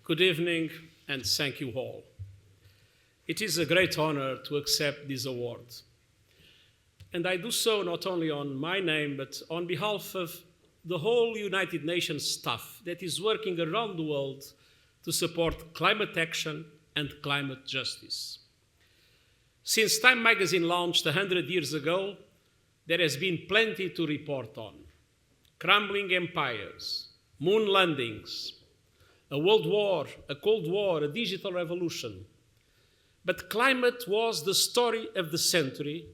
Good evening, and thank you all. It is a great honor to accept this award. And I do so not only on my name, but on behalf of the whole United Nations staff that is working around the world to support climate action and climate justice. Since Time magazine launched 100 years ago, there has been plenty to report on. Crumbling empires, moon landings, a world war, a cold war, a digital revolution. But climate was the story of the century,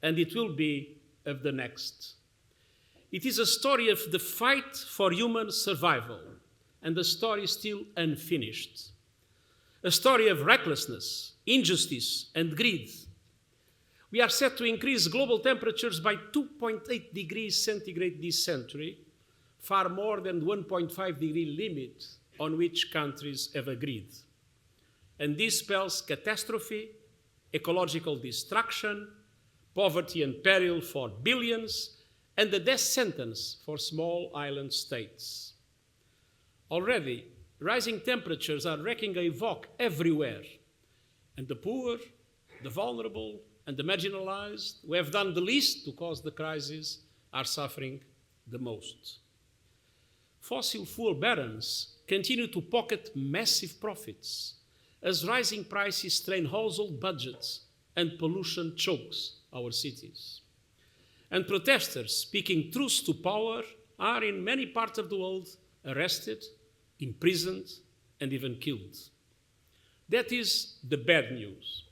and it will be of the next. It is a story of the fight for human survival, and the story still unfinished. A story of recklessness, injustice, and greed. We are set to increase global temperatures by 2.8 degrees centigrade this century, far more than the 1.5 degree limit on which countries have agreed. And this spells catastrophe, ecological destruction, poverty and peril for billions, and the death sentence for small island states. Already, rising temperatures are wreaking havoc everywhere, and the poor, the vulnerable, and the marginalized, who have done the least to cause the crisis, are suffering the most. Fossil fuel barons continue to pocket massive profits as rising prices strain household budgets and pollution chokes our cities. And protesters speaking truth to power are in many parts of the world arrested, imprisoned, and even killed. That is the bad news.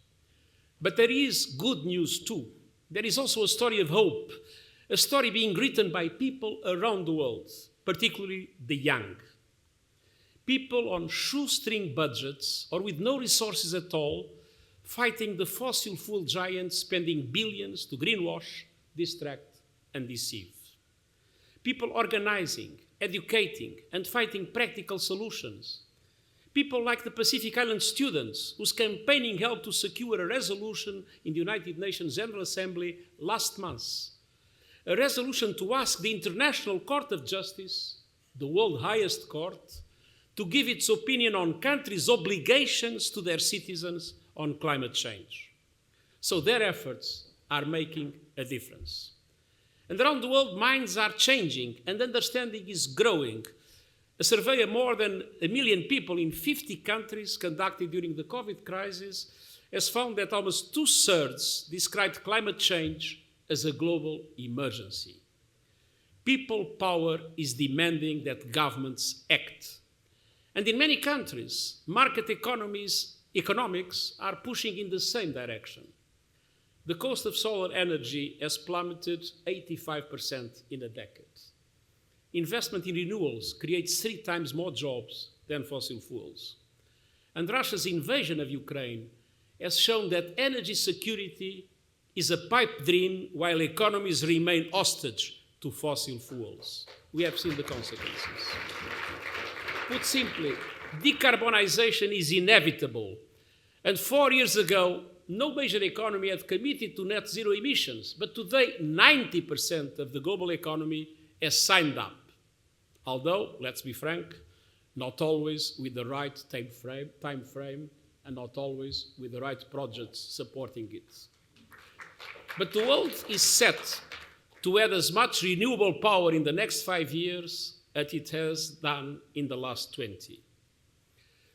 But there is good news too. There is also a story of hope, a story being written by people around the world, particularly the young. People on shoestring budgets or with no resources at all, fighting the fossil fuel giants, spending billions to greenwash, distract, and deceive. People organizing, educating, and fighting practical solutions. People like the Pacific Island students whose campaigning helped to secure a resolution in the United Nations General Assembly last month. A resolution to ask the International Court of Justice, the world's highest court, to give its opinion on countries' obligations to their citizens on climate change. So their efforts are making a difference. And around the world, minds are changing and understanding is growing. A survey of more than 1 million people in 50 countries conducted during the COVID crisis has found that almost 2/3 described climate change as a global emergency. People power is demanding that governments act. And in many countries, market economics are pushing in the same direction. The cost of solar energy has plummeted 85% in a decade. Investment in renewables creates 3 times more jobs than fossil fuels. And Russia's invasion of Ukraine has shown that energy security is a pipe dream while economies remain hostage to fossil fuels. We have seen the consequences. Put simply, decarbonization is inevitable. And 4 years ago, no major economy had committed to net zero emissions, but today 90% of the global economy has signed up. Although, let's be frank, not always with the right time frame and not always with the right projects supporting it. But the world is set to add as much renewable power in the next 5 years as it has done in the last 20.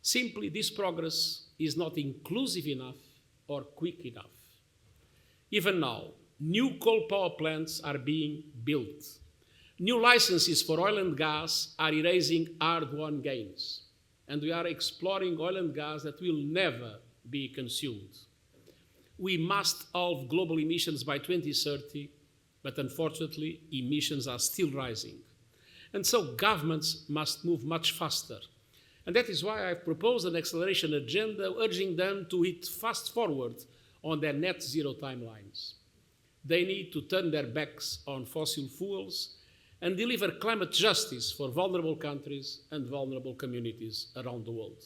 Simply, this progress is not inclusive enough or quick enough. Even now, new coal power plants are being built. New licenses for oil and gas are erasing hard-won gains, and we are exploring oil and gas that will never be consumed. We must halve global emissions by 2030, but unfortunately, emissions are still rising. And so governments must move much faster. And that is why I've proposed an acceleration agenda urging them to hit fast forward on their net zero timelines. They need to turn their backs on fossil fuels and deliver climate justice for vulnerable countries and vulnerable communities around the world.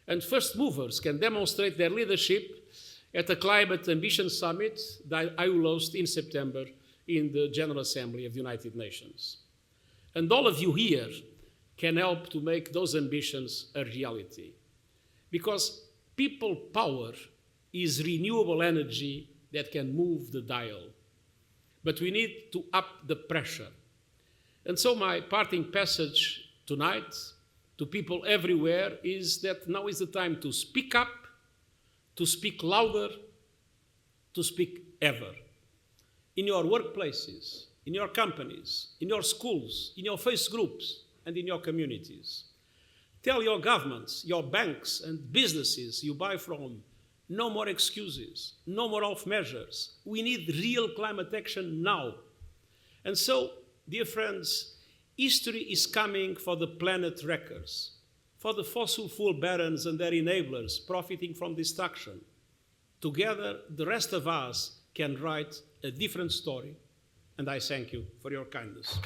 And first movers can demonstrate their leadership at the Climate Ambition Summit that I will host in September in the General Assembly of the United Nations. And all of you here can help to make those ambitions a reality. Because people power is renewable energy that can move the dial. But we need to up the pressure. And so my parting passage tonight to people everywhere is that now is the time to speak up, to speak louder, to speak ever. In your workplaces, in your companies, in your schools, in your face groups, and in your communities. Tell your governments, your banks and businesses you buy from, no more excuses, no more half measures. We need real climate action now. And so, dear friends, history is coming for the planet wreckers, for the fossil fuel barons and their enablers profiting from destruction. Together, the rest of us can write a different story, and I thank you for your kindness.